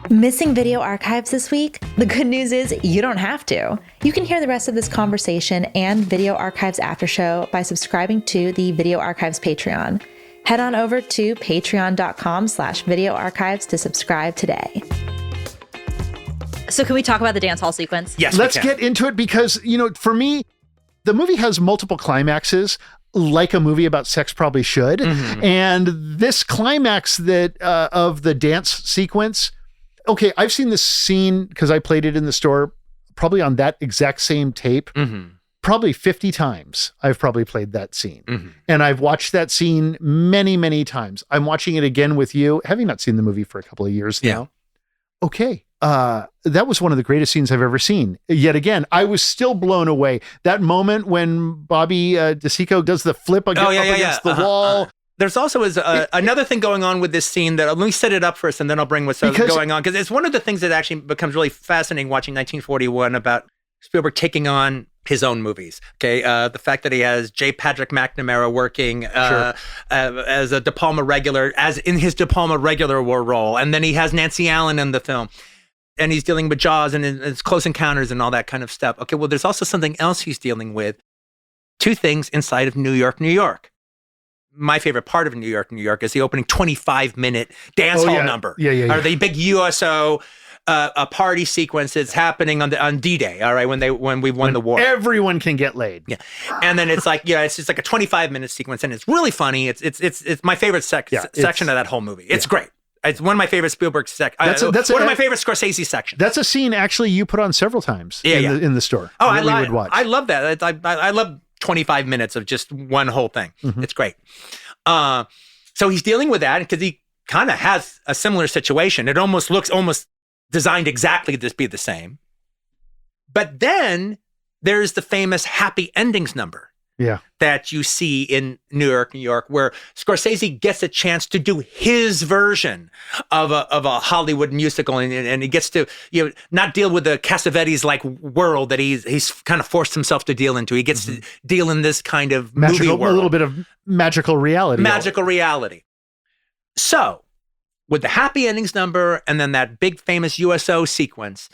Missing video archives this week? The good news is you don't have to. You can hear the rest of this conversation and Video Archives After Show by subscribing to the Video Archives Patreon. Head on over to patreon.com/video archives to subscribe today. So can we talk about the dance hall sequence? Yes, let's get into it because, for me, the movie has multiple climaxes, like a movie about sex probably should. Mm-hmm. And this climax of the dance sequence, okay, I've seen this scene because I played it in the store, probably on that exact same tape. Mm-hmm. Probably 50 times I've probably played that scene. Mm-hmm. And I've watched that scene many, many times. I'm watching it again with you, having not seen the movie for a couple of years now. Okay. That was one of the greatest scenes I've ever seen. Yet again, I was still blown away. That moment when Bobby DeSico does the flip against the wall. There's also another thing going on with this scene that let me set it up first and then I'll bring what's going on. Because it's one of the things that actually becomes really fascinating watching 1941 about Spielberg taking on his own movies. Okay. The fact that he has J. Patrick McNamara working as a De Palma regular, as in his De Palma regular role. And then he has Nancy Allen in the film. And he's dealing with Jaws and it's Close Encounters and all that kind of stuff. Okay, well, there's also something else he's dealing with. Two things inside of New York, New York. My favorite part of New York, New York is the opening 25-minute dance hall number. Yeah. Or the big USO party sequence that's happening on D-Day, all right, when we won the war. Everyone can get laid. Yeah. And then it's like, it's just like a 25-minute sequence and it's really funny. It's my favorite section of that whole movie. It's great. It's one of my favorite Spielberg sections. That's one of my favorite Scorsese sections. That's a scene actually you put on several times in the store. Oh, I love that. I love 25 minutes of just one whole thing. Mm-hmm. It's great. So he's dealing with that because he kind of has a similar situation. It almost looks designed exactly to be the same. But then there's the famous happy endings number. Yeah, that you see in New York, New York, where Scorsese gets a chance to do his version of a Hollywood musical, and he gets to not deal with the Cassavetes like world that he's kind of forced himself to deal into. He gets to deal in this kind of movie world, a little bit of magical reality. Magical reality. So, with the happy endings number and then that big famous USO sequence.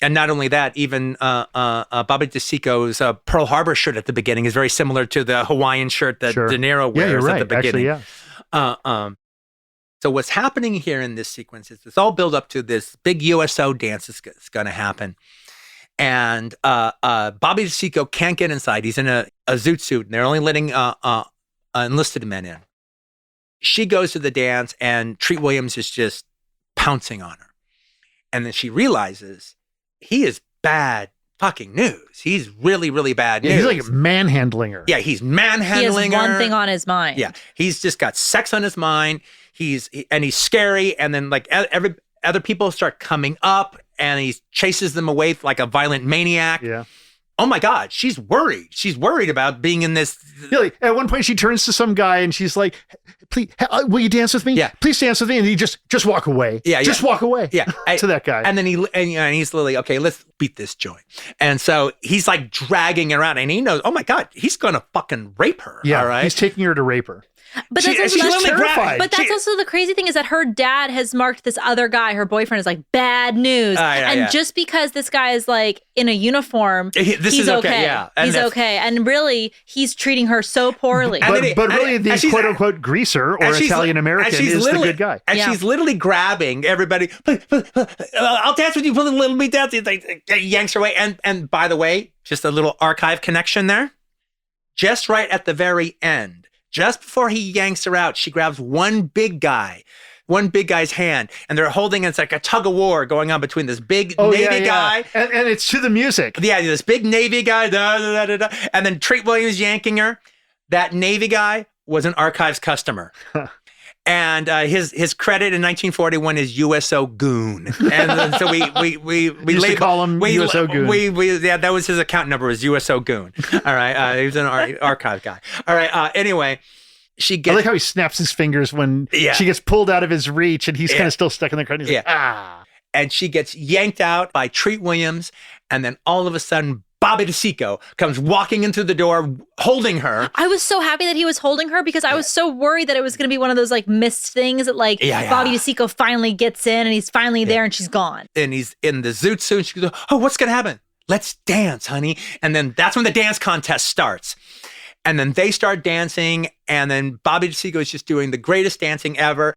And not only that, even Bobby DeSico's Pearl Harbor shirt at the beginning is very similar to the Hawaiian shirt that De Niro wears at the beginning. Actually, so what's happening here in this sequence is it's all built up to this big USO dance that's going to happen. And Bobby DeSico can't get inside. He's in a zoot suit, and they're only letting enlisted men in. She goes to the dance, and Treat Williams is just pouncing on her. And then she realizes he is bad fucking news. He's really, really bad news. He's like manhandling her. Yeah, he's manhandling her. He has one thing on his mind. Yeah, he's just got sex on his mind. He's scary. And then like other people start coming up and he chases them away like a violent maniac. Yeah. Oh my God, she's worried. She's worried about being in this. Really, at one point she turns to some guy and she's like, "Please, will you dance with me? Yeah. Please dance with me." And he just walk away. Yeah. Just walk away. Yeah. To that guy. And then he's literally, okay, let's beat this joint. And so he's like dragging her around and he knows, oh my God, he's going to fucking rape her. Yeah. All right. He's taking her to rape her. But that's she's also the crazy thing is that her dad has marked this other guy, her boyfriend, as like bad news. Just because this guy is like in a uniform, he's okay. Yeah. He's okay. And really, he's treating her so poorly. But really, the quote unquote greaser or Italian American is the good guy. And she's literally grabbing everybody. I'll dance with you. Let me dance. He yanks her away. And by the way, just a little archive connection there. Just right at the very end. Just before he yanks her out, she grabs one big guy's hand, and they're holding, it's like a tug of war going on between this big Navy guy. And it's to the music. Yeah, this big Navy guy, and then Treat Williams yanking her. That Navy guy was an Archives customer. And his credit in 1941 is USO Goon. And so we used to call him USO Goon. That was his account number, was USO Goon. All right. He was an archive guy. All right. Anyway, I like how he snaps his fingers when she gets pulled out of his reach and he's kind of still stuck in the crowd. He's like, ah. And she gets yanked out by Treat Williams. And then all of a sudden, Bobby DeSico comes walking into the door, holding her. I was so happy that he was holding her because I was so worried that it was going to be one of those like missed things that like Bobby DeSico finally gets in and he's finally there and she's gone. And he's in the zoot suit. And she goes, oh, what's going to happen? Let's dance, honey. And then that's when the dance contest starts. And then they start dancing. And then Bobby DeSico is just doing the greatest dancing ever.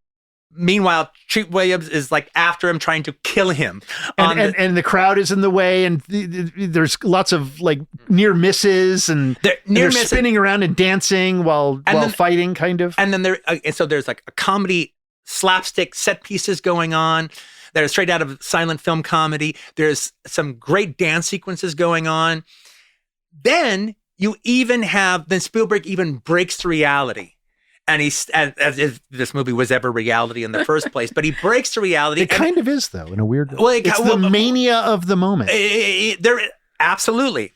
Meanwhile, Treat Williams is like after him, trying to kill him. And the crowd is in the way, and there's lots of like near misses, and they're spinning around and dancing while fighting, kind of. And then there's like a comedy slapstick set pieces going on that are straight out of silent film comedy. There's some great dance sequences going on. Then Spielberg even breaks the reality. And he's, as if this movie was ever reality in the first place, but he breaks the reality. It kind of is, though, in a weird way. Well, it's the mania of the moment. Absolutely.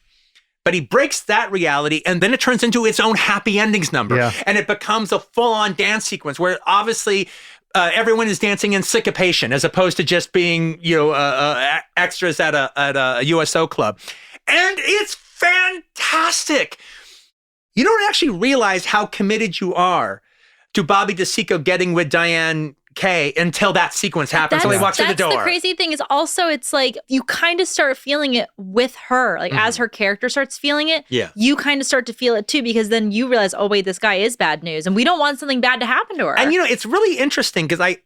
But he breaks that reality, and then it turns into its own happy endings number. Yeah. And it becomes a full-on dance sequence where obviously everyone is dancing in syncopation as opposed to just being, extras at a USO club. And it's fantastic. You don't actually realize how committed you are to Bobby DeSico getting with Diane Kay until that sequence happens when he walks through the door. That's the crazy thing is also it's like you kind of start feeling it with her. Like as her character starts feeling it, you kind of start to feel it too because then you realize, oh wait, this guy is bad news and we don't want something bad to happen to her. And it's really interesting because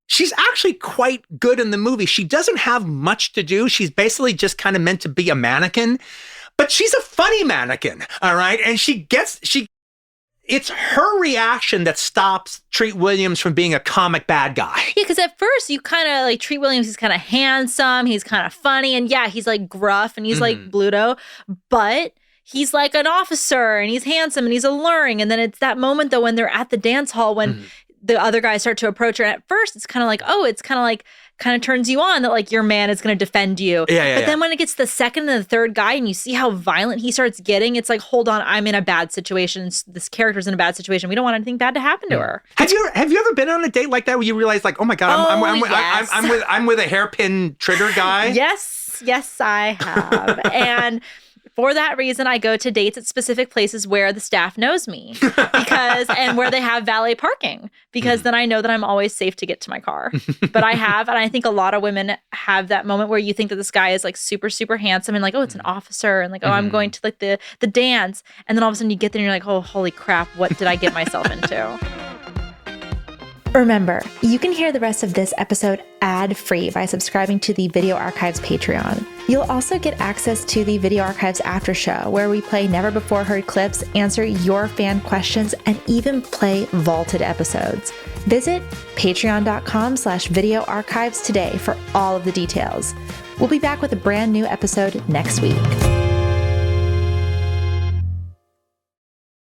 she's actually quite good in the movie. She doesn't have much to do. She's basically just kind of meant to be a mannequin. But she's a funny mannequin, all right? And it's her reaction that stops Treat Williams from being a comic bad guy. Yeah, because at first you kind of like Treat Williams, he's kind of handsome, he's kind of funny, and yeah, he's like gruff and he's like Bluto, but he's like an officer and he's handsome and he's alluring. And then it's that moment though when they're at the dance hall when the other guys start to approach her. And at first it's kind of like, oh, it's kind of turns you on that like your man is going to defend you. But then when it gets to the second and the third guy and you see how violent he starts getting, it's like, hold on, I'm in a bad situation. This character's in a bad situation. We don't want anything bad to happen to her. Have you ever been on a date like that where you realize like, oh my God, I'm with a hairpin trigger guy? Yes, I have. And for that reason, I go to dates at specific places where the staff knows me and where they have valet parking because then I know that I'm always safe to get to my car. But and I think a lot of women have that moment where you think that this guy is like super, super handsome and like, oh, it's an officer and like, oh, I'm going to like the dance. And then all of a sudden you get there and you're like, oh, holy crap, what did I get myself into? Remember, you can hear the rest of this episode ad-free by subscribing to the Video Archives Patreon. You'll also get access to the Video Archives After Show, where we play never-before-heard clips, answer your fan questions, and even play vaulted episodes. Visit patreon.com/Video Archives today for all of the details. We'll be back with a brand new episode next week.